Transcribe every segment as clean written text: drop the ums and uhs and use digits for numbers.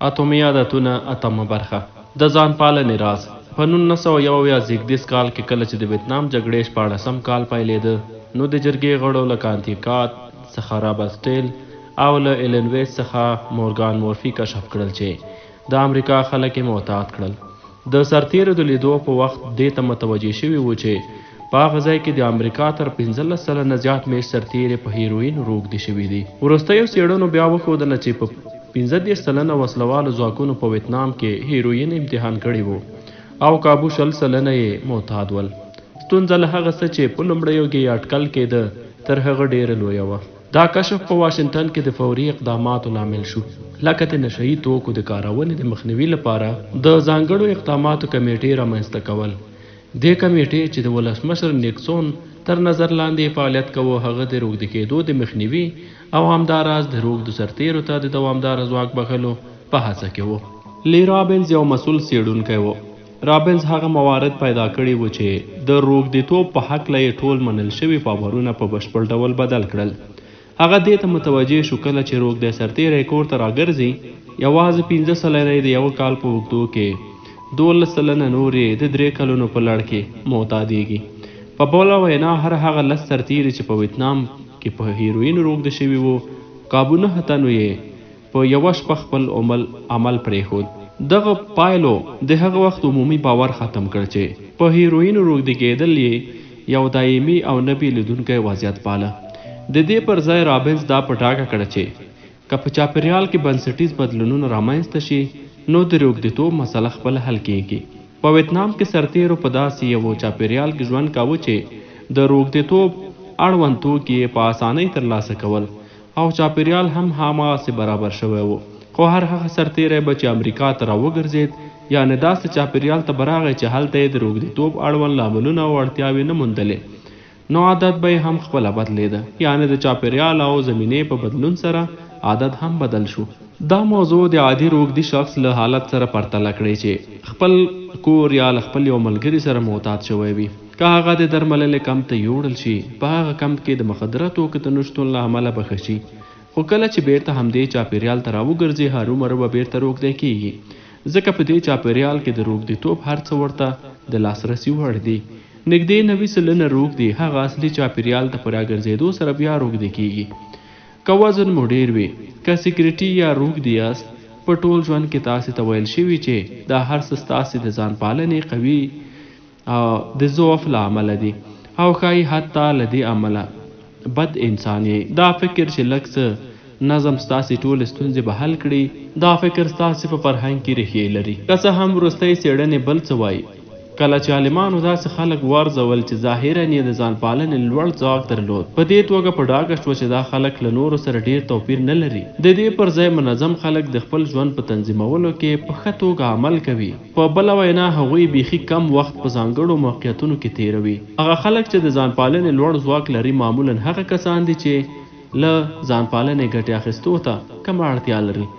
اتومي عادتونه اتمه برخه د ځان پالنې راز په 1971 کال کې کله چې د ویتنام جګړې 14 کال پیلېده نو د جرګې غړو له کانتیکات څخه رابرټ سټیل او له ایلن ویس څخه مورګان مورفي کشف کړل چې د امریکا خلک یې معتاد کړل د سرتیرو د لیدو په وخت دې ته متوجه شوي وو چې په هغه ځای کې د امریکا تر 15 سلنه زیات میشت سرتیرې په هیروین روږدي شوي دي وروستیو څېړنو بیا وښودله چې په 15 سلنه وسلوالو ځواکونو په ویتنام کې هیروین امتحان کړی وو او کابو 20 سلنه یې معتاد ول ستونزه له هغه څه چې په لومړیو کې اټکل کېده تر هغه ډیره لویه وه دا کشف په واشنګټن کې د فوري اقداماتو لامل شو لکه د نشهیي توکو د کارونې د مخنیوي لپاره د ځانګړو اقداماتو کمیټې رامنځته کول دې کمیټې چې د ولسمشر نیکسون تر نظر لاندې فعالیت کوو هغه د روږدي کېدو د مخنیوي او همداراز د روږدو سرتیرو ته د دوامداره ځواک بخښلو په هڅه کې وو لی رابنز یو مسؤل څېړونکی و رابنز هغه موارد پیدا کړي وو چې د روږديتوب په هکله یې ټول منل شوي باورونه په بشپړ ډول بدل کړل هغه دې ته متوجه شو کله چې روږدی سرتیری کور ته راګرځي یوازې 15 سلنه د یو کال په اوږدو کې 12 سلنه نورې د 3 کلونو په لړ کې معتادېږي په بله وینا هر هغه 10 سرتیري چې په ویتنام کې په هیروین روږدي شوي وو کابو 9 تنو یې په یوه شپه خپل عمل پرېښود دغه پایلو د هغه وخت عمومي باور ختم کړ چې په هیروین روږدي کېدل یې یو دایمي او نه بیلیدونکی وضعیت باله د دې پر ځای رابنز دا په ډاګه کړه چې که په چاپیریال کې بنسټیز بدلونونه رامنځته شي نو د روږديتوب مسله خپل حل کېږي په ویتنام کې سرتیرو په داسې یو چاپیریال کې ژوند کاوه چې د روږديتوب اړوند توکي یې په اسانۍ ترلاسه کول او چاپیریال هم هماغسې برابر شوی و خو هر هغه سرتیری به چې امریکا ته راوګرځېد یعنې داسې چاپیریال ته به راغی چې هلته یې د روږديتوب اړوند لاملونه او اړتیاوې نه موندلې نو عادت به یې هم خپله بدلېده یعنې د چاپیریال او زمینې په بدلون سره عادت هم بدل شو دا موضوع د عادي روږدي شخص له حالت سره پرتله کړئ چې خپل کور یا له خپل یو ملګري سره معتاد شوی وي که هغه د درملنې کمپ ته یوړل شي په هغه کمپ کې د مخدره توکو د نشتون له امله به ښه شي خو کله چې بیرته همدې چاپیریال ته راوګرځي هرومرو به بیرته روږدی کېږي ځکه په دې چاپیریال کې د روږديتوب هر څه ورته د لاسرسي وړ دي نږدې 90 سلنه روږدي هغه اصلي چاپیریال ته په راګرځېدو سره بیا روږدي کېږي که وزن مو ډیر وي که سیګریټي یا روږدي یاست په ټول ژوند کې تاسې ته ویل شوي چې دا هر څه ستاسې د ځان پالنې قوي او د ضعف له امله دي او ښایي حتی له دې امله بد انسان یې دا فکر چې لږ څه نظم ستاسې ټولې ستونزې به حل کړي دا فکر ستاسې په فرهنګ کې ریښې لري که څه هم وروستۍ څېړنې بل څه وایي کله چې عالمانو داسې خلک وارزول چې ظاهرا یې د ځان پالنې لوړ ځواک درلود په دې توګه په ډاګه شوه چې دا خلک له نورو سره ډیر توپیر نه لري د دې پر ځای منظم خلک د خپل ژوند په تنظیمولو کې په ښه توګه عمل کوي په بله وینا هغوی بیخي کم وخت په ځانګړو موقعیتونو کې تیروي هغه خلک چې د ځان پالنې لوړ ځواک لري معمولا هغه کسان دي چې له ځان پالنې ګټې اخیستو ته کمه اړتیا لري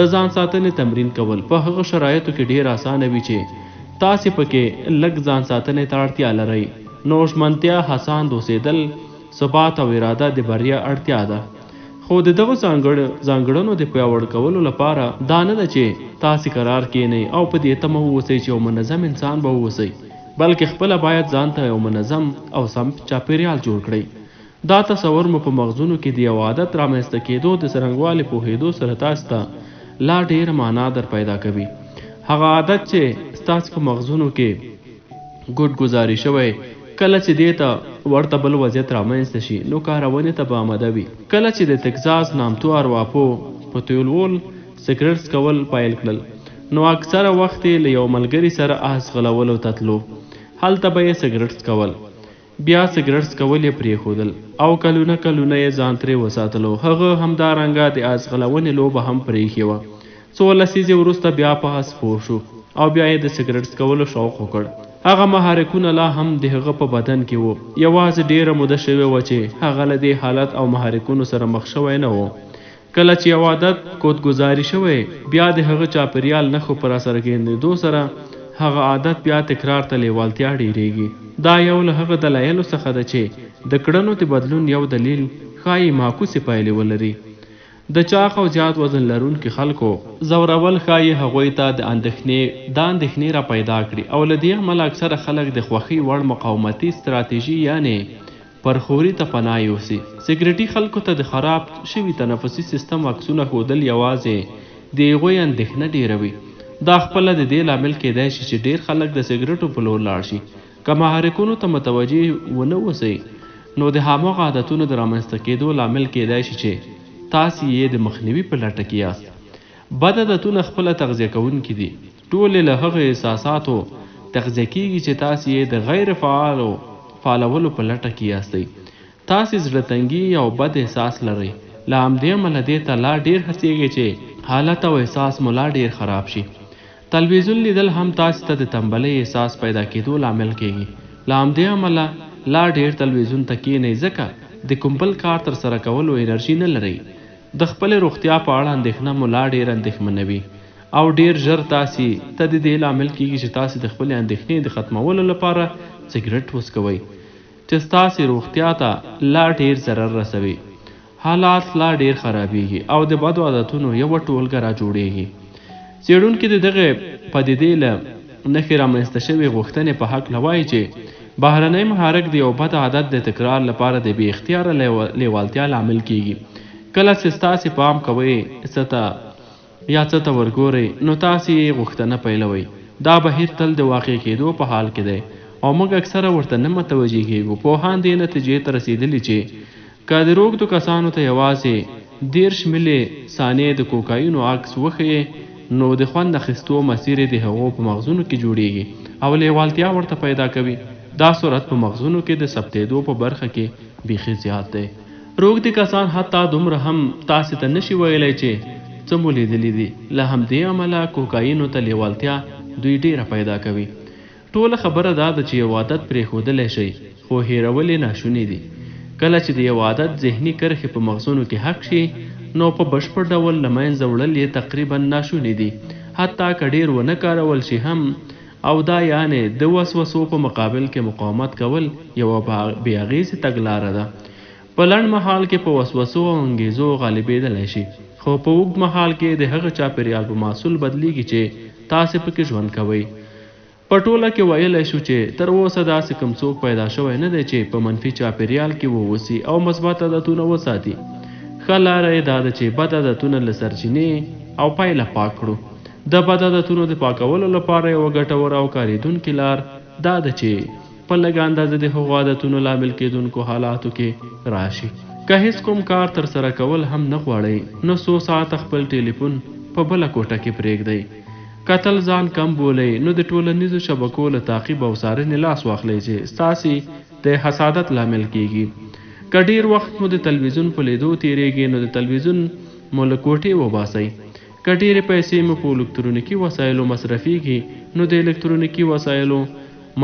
د ځان ساتنې تمرین کول په هغه شرایطو کې ډیر اسانه وي چې تاسې پکې لږ ځان ساتنې ته اړتیا لرئ نو ژمنتیا هڅاند اوسېدل ثبات او اراده د بریا اړتیا ده خو د دغه ځانګړنو د پیاوړ کولو لپاره دا نه ده چې تاسې قرار کښېنئ او په دې تمه واوسئ چې یو منظم انسان به واوسئ بلکې خپله باید ځان ته یو منظم او سم چاپیریال جوړ کړئ دا تصور مو په مغزونو کې د یو عادت رامنځته کېدو د څرنګوالي پوهېدو سره تاسو ته لا ډېره معنا در پیدا کوي هغه عادت چې ستاسو په مغزونو کې ګډ گزاري شوی کله چې دې ته ورته بل وضعیت رامنځته شي نو کارونې ته به آماده وي کله چې د تکزاس نامتو ارواپو په تیولول سګرټ څکول پیل کړل نو اکثره وخت یې له یو ملګري سره آس غلولو ته تلو هلته به یې سګرټ څکول بیا سګرټ څکول یې پرېښودل او کلونه یې ځان ترې وساتلو هغه همدارنګه د آس غلونې لوبه هم پرېښې وه څو لسیزې وروسته بیا په آس سپور شو او بیا یې د سګرټ څکولو شوق وکړ هغه محرکونه لا هم د هغه په بدن کې وو یوازې ډیره موده شوې وه چې هغه له دې حالت او محرکونو سره مخ شوی نه و کله چې یو عادت کودګزاري شوی بیا د هغه چاپیریال نښو پر اثر کېندېدو سره هغه عادت بیا تکرار ته لیوالتیا ډیریږي دا یو له هغه دلایلو څخه ده چې د کړنو د بدلون یو دلیل ښایي معکوسې پایلې ولري د چاق او زیات وزن لرونکي خلکو ځورول ښایي هغوی ته د اندېښنې را پیدا کړي او له دې امله اکثره خلک د خوښۍ وړ مقاومتي ستراتیژي یعنې پرخوري ته پناه یوسي. سګرټي خلکو ته د خراب شوي تنفسي سیستم عکسونه ښودل یوازې د هغوی اندېښنه ډېروي. دا خپله د دې لامل کیدای شي چې ډېر خلک د سګرټو په لور لاړ شي. که محرکونو ته متوجه ونه اوسئ نو د هماغه عادتونو د رامنځته کېدو لامل کیدای شي چې تاسې یې د مخنیوي په لټه کې یاست. بد عادتونه خپله تغذیه کوونکي دي. ټولې له هغه احساساتو تغذیه کیږي چې تاسې یې د غیر فعالولو په لټه کې یاستئ. تاسې زړه تنګي او بد احساس لرئ. له همدې امله دې ته لا ډېر هڅیږئ چې حالت او احساس مو لا ډېر خراب شي. تلویزیون لیدل هم تاسې ته د تنبلۍ احساس پیدا کېدو لامل کیږي. له همدې امله لا ډېر تلویزیون ته کښېنئ ځکه د کوم بل کار ترسره کولو انرژي نه لرئ. د خپلې روغتیا په اړه اندېښنه مو لا ډېر اندېښمنوي او ډېر ژر تاسې ته د دې لامل کیږي چې تاسې د خپلې اندېښنې د ختمولو لپاره سګرټ وڅکوئ چې ستاسې روغتیا ته لا ډېر ضرر رسوي. حالات لا ډېر خرابېږي او د بدو عادتونو یوه ټولګه را جوړېږي. څېړونکي د دغې پدیدې له نښې رامنځته شوې غوښتنې په هکله وایي چې بهرنی محرک د یو بد عادت د تکرار لپاره د بې اختیاره لیوالتیا لامل کیږي. کله چې ستاسې پام کوئ څه ته ورګورئ نو تاسې یې غوښتنه پیلوئ. دا بهیر تل د واقع کېدو په حال کې دی او موږ اکثره ورته نه متوجه کېږو. پوهان دې نتیجې ته رسېدلي چې که د روږدو کسانو ته یوازې 10 ملي ثانیې د کوکاینو عکس وښیې نو د خوند اخیستو مسیر د هغو په مغزونو کې جوړیږي او لیوالتیا ورته پیدا کوي. دا صورت په مغزونو کې د ثبتېدو په برخه کې بیخي زیات دی. روږدي کسان حتی دومره هم تاسې ته نشي ویلی چې څه مو لیدلي دي. له همدې امله کوکاینو ته لیوالتیا دوی ډیره پیدا کوي. ټوله خبره دا ده چې یو عادت پرېښودلی شئ خو هیرول یې ناشوني دي. کله چې د یو عادت ذهني کرښې په مغزونو کې حک شي نو په بشپړ ډول له منځه وړل یې تقریبا ناشوني دي. حتی که ډېر ونه کارول شي هم او دا یعنې د وسوسو په مقابل کې مقاومت کول یوه بې اغېزې تګلاره ده. په لنډ مهال کې په وسوسو او انګېزو غالبېدلی شي خو په اوږد مهال کې د هغه چاپېریال په محصول بدلیږي چې تاسې پکې ژوند کوئ. په ټوله کې ویلی شو چې تر اوسه داسې کوم څوک پیدا شوی نه دی چې په منفي چاپېریال کې واوسي او مثبت عادتونه وساتي. ښه لاره یې دا ده چې بد عادتونه له سرچینې او پایله پاک کړو. د بد عادتونو د پاکولو لپاره یوه ګټوره او کارېدونکې لار دا ده چې په لږه اندازه د هغو عادتونو لامل کېدونکو حالاتو کې راشي. که هیڅ کوم کار ترسره کول هم نه غواړئ نو څو ساعته خپل ټلیفون په بله کوټه کې پرېږدئ. که تل ځان کم بولئ نو د ټولنیزو شبکو له تعقیب او څارنې لاس واخلئ چې ستاسې د حسادت لامل کیږي. که ډېر وخت مو د تلویزیون په لیدو تیریږي نو د تلویزیون مو له کوټې وباسئ. که ډېرې پیسې مو په الکترونیکي وسایلو مصرفیږي نو د الکترونیکي وسایلو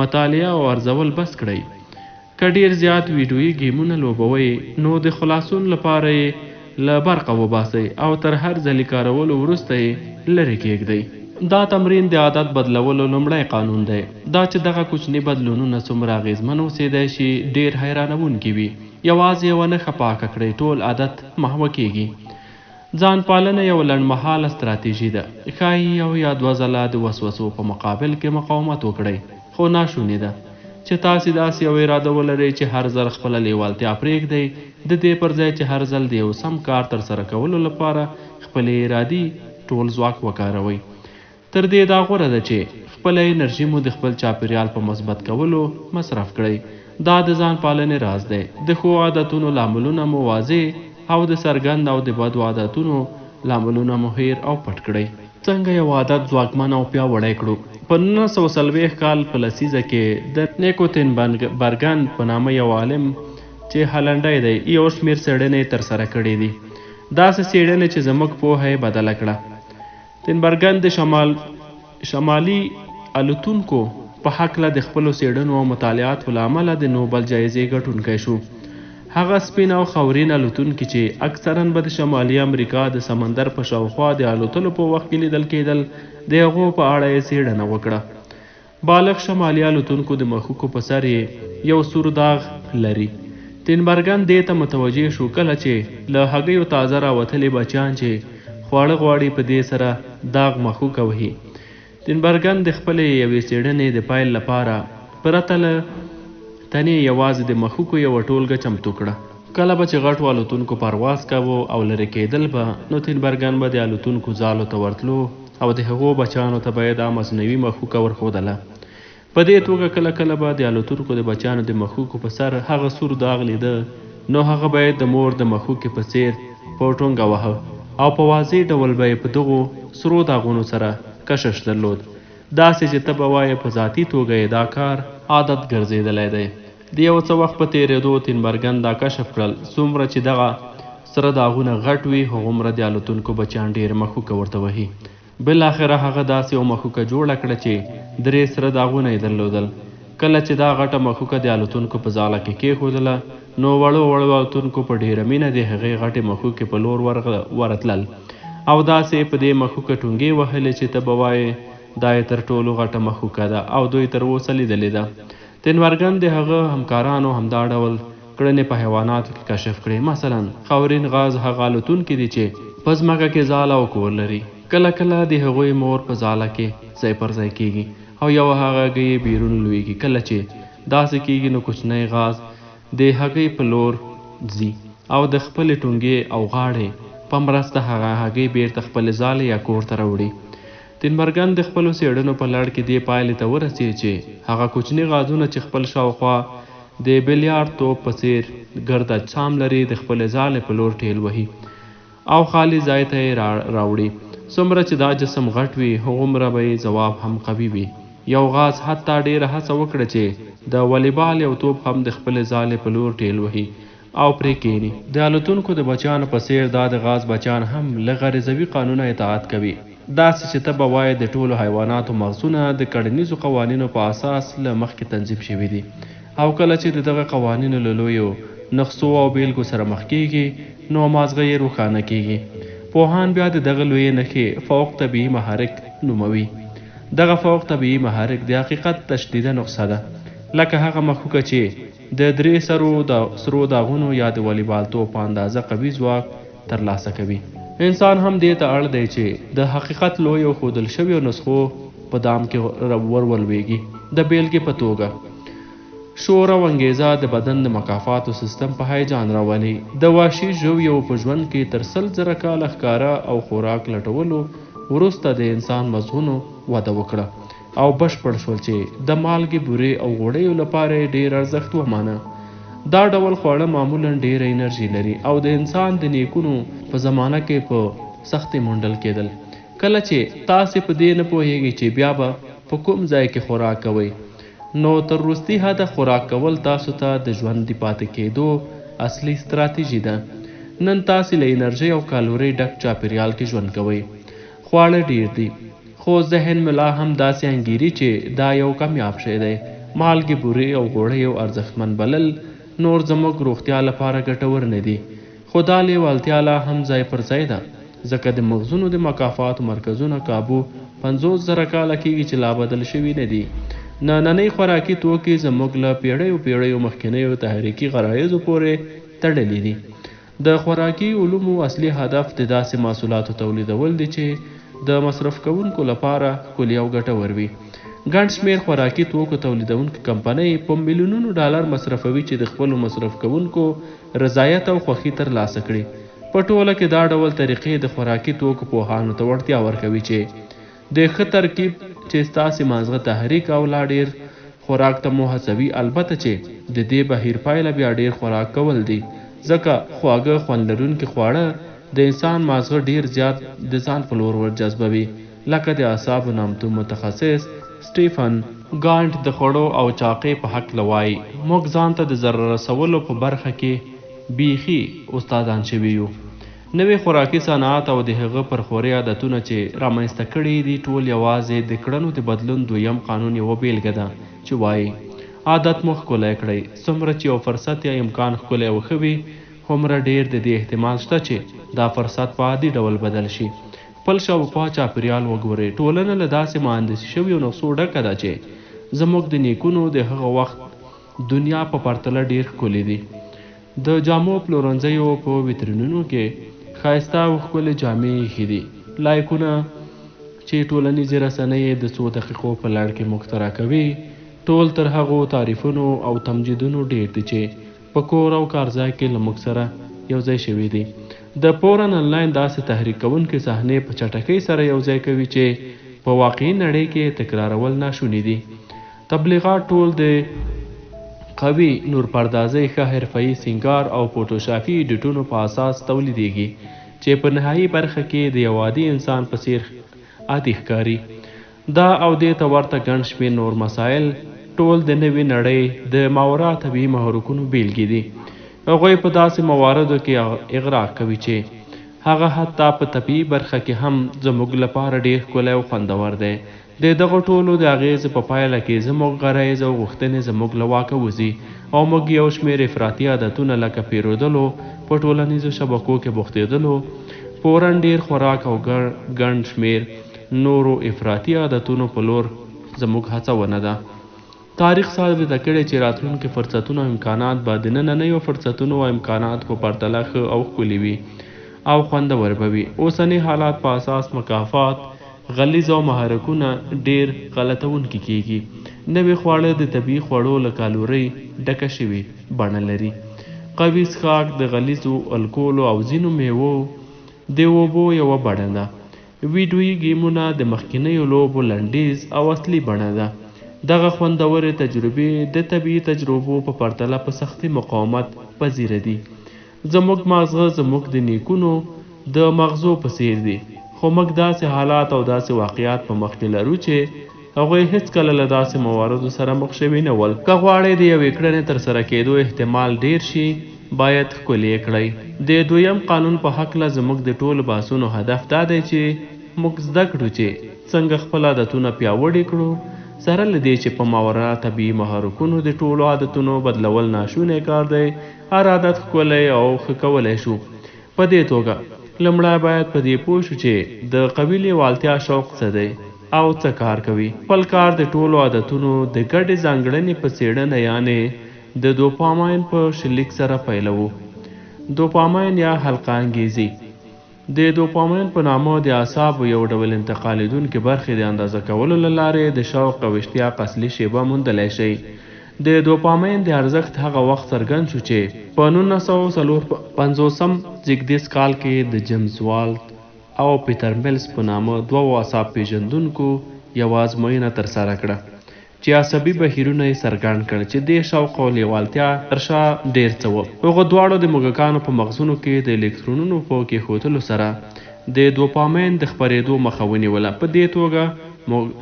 مطالعه او ارزول بس کړئ. که ډېر زیات ویډیویي ګیمونه لوبوئ نو د خلاصون لپاره یې له برقه وباسئ او تر هر ځلي کارولو وروسته یې لرې کیږدئ. دا تمرین د عادت بدلولو لومړی قانون دی. دا چې دغه کوچني بدلونونه څومره اغېزمن اوسېدی شي ډېر حیرانوونکي وي. یوازې یوه نښه پاکه کړئ ټول عادت محوه کیږي. ځان پالنه یو لنډمهاله ستراتیژي ده. ښایي یو یا دوه ځله د وسوسو په مقابل کې مقاومت وکړئ خو ناشونې ده چې تاسې داسې یو اراده ولرئ چې هر ځل خپله لیوالتیا پرېږدئ د دې پر ځای چې هر ځل د یو سم کار ترسره کولو لپاره خپلې ارادي ټول ځواک وکاروئ. تر دې دا غوره ده چې خپله انرژي مو د خپل چاپېریال په مثبت کولو مصرف کړئ. دا د ځان پالنې راز دی. د ښو عادتونو لاملونه مو واضح او د څرګند او د بدو عادتونو لاملونه مو هیر او پټ کړئ. څنګه یو عادت ځواکمن او پیاوړی کړو. په 1940 کال په لسیزه کې د نیکوتین برګن په نامه یو عالم چې هالنډی دی یو شمېر څېړنې ترسره کړې دي. داسې څېړنې چې زموږ پوهه یې بدله کړه. تنبرګن د شمالي الوتونکو په هکله د خپلو څېړنو او مطالعاتو له امله د نوبل جایزې ګټونکی شو. هغه سپین او خاورین الوتونکي چې اکثرا به د شمالي امریکا د سمندر په شاوخوا د الوتلو په وخت کې لیدل کېدل د هغو په اړه یې څېړنه وکړه. بالغ شمالي الوتونکو د مښوکو په سر یې یو سور داغ لري تینبرګن دې ته متوجه شو کله چې له هګیو تازه راوتلي بچیان چې خواړه غواړي په دې سره داغ مخوکه وهي. تینبرګن د خپلې یوې څېړنې د پیل لپاره پرته له تنې یوازې د مخوکو یوه ټولګه چمتو کړه. کله به چې غټو الوتونکو پرواز کوو او لرې کېدل به، نو تینبرګن به د الوتونکو ځالو ته ورتلو او د هغو بچیانو ته به یې دا مصنوعي مخوکه ورښودله. په دې توګه کله کله به د الوتونکو د بچیانو د مخوکو په سر هغه سور داغ لیده، نو هغه به یې د مور د مخوکې په څېر په ټونګه واهه او په واضح ډول به یې په دغو سرو داغونو سره کشش درلود، داسې چې ته به وایې په ذاتي توګه یې دا کار عادت ګرځېدلی دی. د یو څه وخت په تېرېدو تینبرګن دا کشف کړل څومره چې دغه سره داغونه غټ وي هغومره د الوتونکو بچیان ډېر مخوکه ورته وهي. بالاخره هغه داسې یو مخوکه جوړه کړه چې 3 سره داغونه یې درلودل. کله چې دا غټه مخوکه د الوتونکو په ځاله کې کېښودله، نو وړو الوتونکو په ډېره مینه د هغې غټې مخوکې په لور ورتلل او داسې په دې مخوکه ټونګې وهلې چې ته به وایې دا یې تر ټولو غټه مخوکه ده او دوی تر اوسه لیدلې ده. تینبرګن د هغه همکارانو همدا ډول کړنې په حیواناتو کې کشف کړې. مثلا خاورین غاز هغه الوتونکي دي چې په ځمکه کې ځاله او کور لري. کله کله د هغوی مور په ځاله کې ځای پر ځای کېږي او یو هغه یې بیرون لویږي. کله چې داسې کېږي نو کوچنی غاز د هګۍ په لور ځي او د خپلې ټونګې او غاړې په مرسته هغه هګۍ بیرته خپلې ځالې یا کور ته راوړي. تینبرګن د خپلو څېړنو په لړ کې دې پایلې ته ورسېد چې هغه کوچني غازونه چې خپل شاوخوا د بیلیارډ توپ په څېر ګرد اجسام لري د خپلې ځالې په لور ټېل وهي او خالي ځای ته یې راوړي. څومره چې دا جسم غټ وي هغومره به یې ځواب هم قوي وي. یو غاز حتی ډېره هڅه وکړه چې د والیبال یو توپ هم د خپلې ځالې په لور ټېل وهي او پرې کښېني. د الوتونکو د بچیانو په څېر دا د غاز بچیان هم له غریزوي قانونه اطاعت کوي، داسې چې ته به وایې د ټولو حیواناتو مغزونه د کړنیزو قوانینو په اساس له مخکې تنظیم شوي دي او کله چې د دغه قوانینو له لویو نقصو او بیلګو سره مخ کېږي نو مازغه یې روښانه کېږي. پوهان بیا د دغه لویې نښې فوق طبیعي محرک نوموي. دغه فوق طبیعي محرک د حقیقت تشدیده نقصه ده، لکه هغه مخوکه چې د 3 سرو داغونو یا د والیبال توپ په اندازه قوي ځواک ترلاسه کوي. انسان هم دې ته اړ دی چې د حقیقت لویو ښودل شویو نسخو په دام کې ولویږي. د بیلګې په توګه شور او انګیزه د بدن د مکافاتو سیستم په هیجان راولي. د وحشي ژویو په ژوند کې تر 100,000 کاله ښکاره او خوراک لټولو وروسته د انسان مغزونو وده وکړه او بشپړ شول چې د مالګې بورې او غوړیو لپاره یې ډېر ارزښت ومانه. دا ډول خواړه معمولا ډېره انرژي لري او د انسان د نیکونو په زمانه کې په سختۍ موندل کېدل. کله چې تاسې په دې نه پوهیږئ چې بیا به په کوم ځای کې خوراک کوئ، نو تر وروستي حده خوراک کول تاسو ته د ژوند د پاتې کېدو اصلي ستراتیژي ده. نن تاسې له انرژۍ او کالورۍ ډک چاپیریال کې ژوند کوئ. خواړه ډېر دي خو ذهن ملا هم داسې انګیري چې دا یو کمیاب شی دی. مالګې بورې او غوړیو ارزښتمن بلل نور زموږ روغتیا لپاره ګټور نه دي، خو دا لیوالتیا لا هم ځای پر ځای ده، ځکه د مغزونو د مکافاتو مرکزونه کابو 50,000 کاله کېږي چې لا بدل شوي نه دي. نننۍ خوراکي توکي زموږ له پیړیو مخکینیو تحریکي غرایزو پورې تړلي دي. د خوراکي علومو اصلي هدف د داسې محصولاتو تولیدول دي چې د مصرف کوونکو لپاره ښکلي او ګټور وي. ګڼ شمېر خوراکي توکو تولیدونکو کمپنۍ په میلیونونو ډالر مصرفوي چې د خپلو مصرف کوونکو رضایت او خوښي ترلاسه کړي. په ټوله کې دا ډول طریقې د خوراکي توکو پوهانو ته وړتیا ورکوي چې د ښه ترکیب چې ستاسې مازغه تحریک او لا ډېر خوراک ته مو هڅوي، البته چې د دې بهیر پایله بیا ډېر خوراک کول دي، ځکه خواږه خوند لرونکي خواړه د انسان مازغه ډېر زیات د ځان په لور ورجذبوي. لکه د اعصابو نامتو متخصص سټیفن ګانټ د خوړو او چاقۍ په هکله وایي، موږ ځان ته د ضرر رسولو په برخه کې بیخي استادان شوي یو. نوې خوراکي صنعت او د هغه پرخوري عادتونه چې رامنځته کړي دي ټول یوازې د کړنو د بدلون دویم قانون یوه بیلګه ده چې وایي عادت مو ښکلی کړئ. څومره چې یو فرصت یا امکان ښکلی او ښه وي، هومره ډېر د دې احتمال شته چې دا فرصت په عادي ډول بدل شي. خپل شاوخوا چاپیریال وګورئ. ټولنه له داسې مهندسي شویو نقصو ډکه ده چې زموږ د نیکونو د هغه وخت دنیا په پرتله ډېر ښکلي دي. د جامو پلورنځیو په ویترینونو کې ښایسته او ښکلې جامې ایښي دي. لایکونه چې ټولنیزې رسنۍ د څو دقیقو په لړ کې موږ ته راکوي ټول تر هغو تعریفونو او تمجیدونو ډیر دي چې په کور او کارځای کې له موږ سره یو ځای شوي دي. د پورن انلاین داسې تحریک کوونکې صحنې په چټکۍ سره یو ځای کوي چې په واقعي نړۍ کې تکرارول ناشوني دي. تبلیغات ټول د قوي نورپردازۍ، ښه حرفه‌ایي سینګار او فوټوشاپي ایډیټونو په اساس تولیدېږي چې په نهایي برخه کې د یو عادي انسان په څیر عادي ښکاري. دا او دې ته ورته ګڼ شمېر نور مسایل ټول د نوې نړۍ د ماورا طبیعي محرکونو بیلګې دي. هغوی په داسې مواردو کې اغراق کوي چې هغه حتی په طبیعي برخه کې هم زموږ لپاره ډیر ښکلی او خوندور دی. د دغه ټولو د اغیزې په پایله کې زموږ غرایز او غوښتنې زموږ له واکه وځي او موږ یو شمېر افراطي عادتونه لکه پیرودلو، په ټولنیزو شبکو کې بوختېدلو، پورن ډیر خوراک او ګڼ شمېر نورو افراطي عادتونو په لور زموږ هڅونه ده. تاریخ ثابته کړې چې راتلونکي فرصتونه او امکانات به د نننیو فرصتونو او امکانات په پرتله ښه او ښکلي وي او خوندور به وي. اوسني حالات په اساس مکافات، غلیظ او محرکونه ډیر غلطونکي کیږي. نوې خواړه د طبیعي خوړو له کالورۍ ډکه شوې بڼه لري. قوي څښاک د غلیظو الکولو او ځینو میوو د اوبو یوه بڼه ده. ویډیویي ګیمونه د مخکینیو لوبو لنډیز او اصلي بڼه ده. دغه خوندورې تجربې د طبیعي تجربو په پرتله په سختي مقاومت پذیره دي. زموږ مغزه زموږ د نیکونو د مغزو په څیر دي، خو موږ داسې حالات او داسې واقعیات په مخ کې لرو چې هغوی هیڅکله له داسې مواردو سره مخ شوي نه ول. که غواړئ د یوې کړنې ترسره کېدو احتمال ډیر شي باید ښکلې کړئ. د دویم قانون په هکله زموږ د ټولو بحثونو هدف دا دی چې موږ زده کړو چې څنګه خپل عادتونه پیاوړي کړو، سره له دې چې په ماورا طبیعي محرکونو د ټولو عادتونو بدلول ناشونی کار دی. هر عادت ښکلی او ښه کولی شو. په دې توګه لومړی باید په دې پوه شو چې د قوي لیوالتیا شوق څه دی او څه کار کوي. خپل کار د ټولو عادتونو د ګډې ځانګړنې په څېړنه یعنې د دوپامین په شلیک سره پیلوو. دوپامین یا حلقه انګیزي د دوپامین په نامه د اعصابو یو ډول انتقالېدونکې برخې د اندازه کولو له لارې د شوق او اشتیاق اصلي شیبه موندلی شئ. د دوپامین د ارزښت هغه وخت څرګند شو چې په 1954 زیږدیز کال کې د جیمز والټ او پیټر میلز په نامه دوو اعصاب پیژندونکو یوه ازموینه ترسره کړه چې عصبي بهیرونه یې څرګند کړل چې د شوق او لیوالتیا تر شا ډیر څه و. هغو دواړو د موږکانو په مغزونو کې د الکترونونو په کېښودلو سره د دوپامین د خپرېدو مخه ونیوله. په دې توګه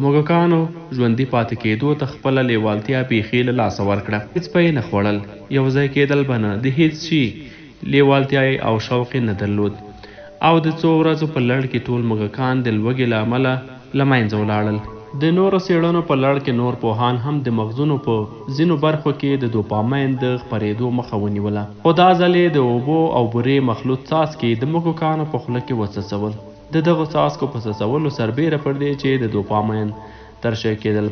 موږکانو ژوندي پاتې کېدو ته خپله لیوالتیا بیخي له لاسه ورکړه. هېڅ به یې نه خوړل، یو ځای کېدل به نه، د هېڅ شي لیوالتیا او شوق یې نه درلود. او د څو ورځو په لړ کې ټول موږکان د لوږې له امله له منځه ولاړل. د نورو څېړنو په لړ کې نور پوهان هم د مغزونو په ځینو برخو کې د دوپامین د خپرېدو مخه ونیوله. خو دا ځل یې د اوبو او بورې مخلوط څاڅکي د موږکانو په خوله کې وڅڅول. د دغو څاڅکو په څڅولو سربیره پر دې چې د دوپامین ترشح کېدل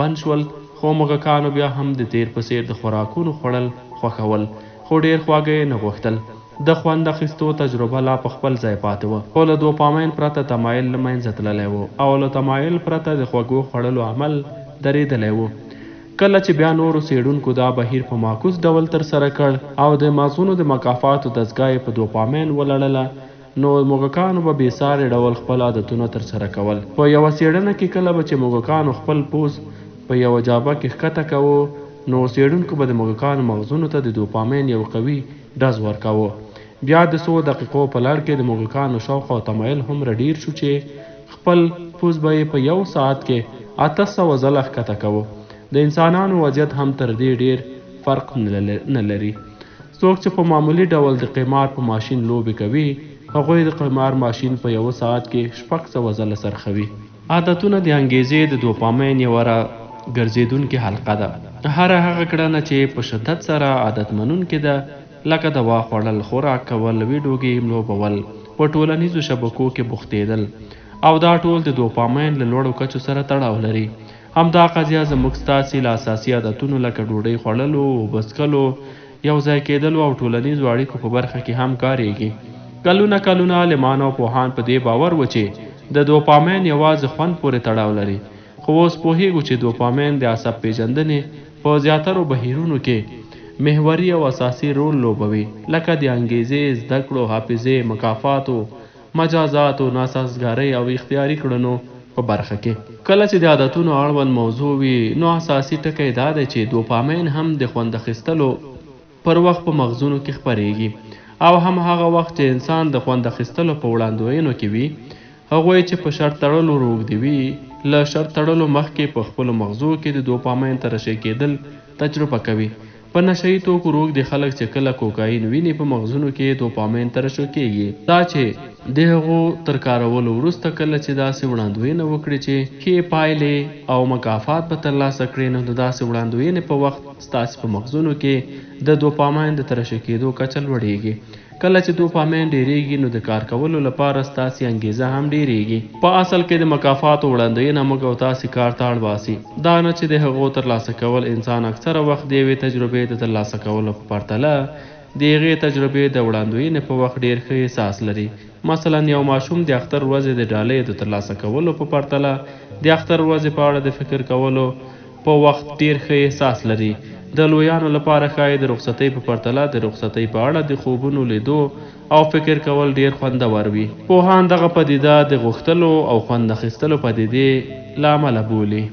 بند شول، خو موږکانو بیا هم د تیر په څیر د خوراکونو خوړل خوښول، خو ډیر خواږه یې نه غوښتل. د خوند اخیستو تجربه لا په خپل ځای پاتې وه، خو له دوپامین پرته تمایل له منځه تللی و او له تمایل پرته د خوږو خوړلو عمل درېدلی و. کله چې بیا نورو څېړونکو دا بهیر په معکوس ډول ترسره کړ او د مغزونو د مکافاتو دستګاه یې په دوپامین ولړله، نو موږکانو به بېساري ډول خپل عادتونه ترسره کول. په یوه څېړنه کې کله به چې موږکانو خپل پوز په یوه جابه کې ښکته کوو، نو څېړونکو به د موږکانو مغزونو ته د دوپامین یو قوي ډز ورکاوه. بیا د څو دقیقو په لړ کې د موږکانو شوق او تمایل هومره ډیر شو چې خپل پوز به یې په 1 ساعت کې 800 ځله ښکته کوه. د انسانانو وضعیت هم تر دې ډیر فرق نه لري. څوک چې په معمولي ډول د قمار په ماشین لوبې کوي، هغوی د قمار ماشین په 1 ساعت کې 600 ځله سرخوي. عادتونه د انګیزې د دوپامین یوه راګرځېدونکې حلقه ده. هره هغه کړنه چې په شدت سره عادت منونکې ده، لکه دوا خوړل، خوراک کول، ویډیو ګیم لوبول، په ټولنیزو شبکو کې بوختېدل، او دا ټول د دوپامین له لوړو کچو سره تړاو لري. همدا قضیه زموږ ستاسې له اساسي عادتونو لکه ډوډۍ خوړلو، اوبه څښلو، یو ځای کېدلو او ټولنیزو اړیکو په برخه کې هم کارېږي. کلونه عالمان او پوهان په دې باور و چې د دوپامین یوازې خوند پورې تړاو لري، خو اوس پوهیږو چې دوپامین د عصب پیژندنې په زیاترو بهیرونو کې محوري او اساسي رول لوبوي، لکه د انګیزې، زده کړو، حافظې، مکافاتو، مجازاتو، ناسازګارۍ او اختیاري کړنو په برخه کې. کله چې د عادتونو اړوند موضوع وي نو اساسي ټکی دا دی چې دوپامین هم د خوند اخیستلو پر وخت په مغزونو کې خپریږي او هم هغه وخت چې انسان د خوند اخیستلو په وړاندوینو کې وي، هغوی چې په شرط تړلو روږدي وي له شرط تړلو مخکې په خپلو مغزو کې د دوپامین ترشح کېدل تجربه کوي. په نشهیي توکو روږدي خلک چې کله کوکاین ویني په مغزونو کې دوپامین ترشح کېږي. دا چې د هغو تر کارولو وروسته کله چې داسې وړاندوینه وکړي چې ښې پایلې او مکافات به ترلاسه کړي، نو د داسې وړاندوینې په وخت ستاسې په مغزونو کې د دوپامین د ترشح کېدو کچه لوړیږي. کله چې دوپامین ډیریږي نو د کار کولو لپاره ستاسې انګیزه هم ډیریږي. په اصل کې د مکافاتو وړاندوینه موږ او تاسې کار ته اړ باسي، دا نه چې د هغو ترلاسه کول. انسان اکثره وخت د یوې تجربې د ترلاسه کولو په پرتله د هغې تجربې د وړاندوینې په وخت ډیر ښه احساس لري. مثلا یو ماشوم د اختر ورځې د ډالۍ د ترلاسه کولو په پرتله د اختر ورځې په اړه د فکر کولو په وخت ډیر ښه احساس لري. د لویانو لپاره ښایي د رخصتۍ په پرتله د رخصتۍ په اړه د خوبونو لیدو او فکر کول ډیر خوندور وي. پوهان دغه پدیده د غوښتلو او خوند اخیستلو پدیدې له امله بولي.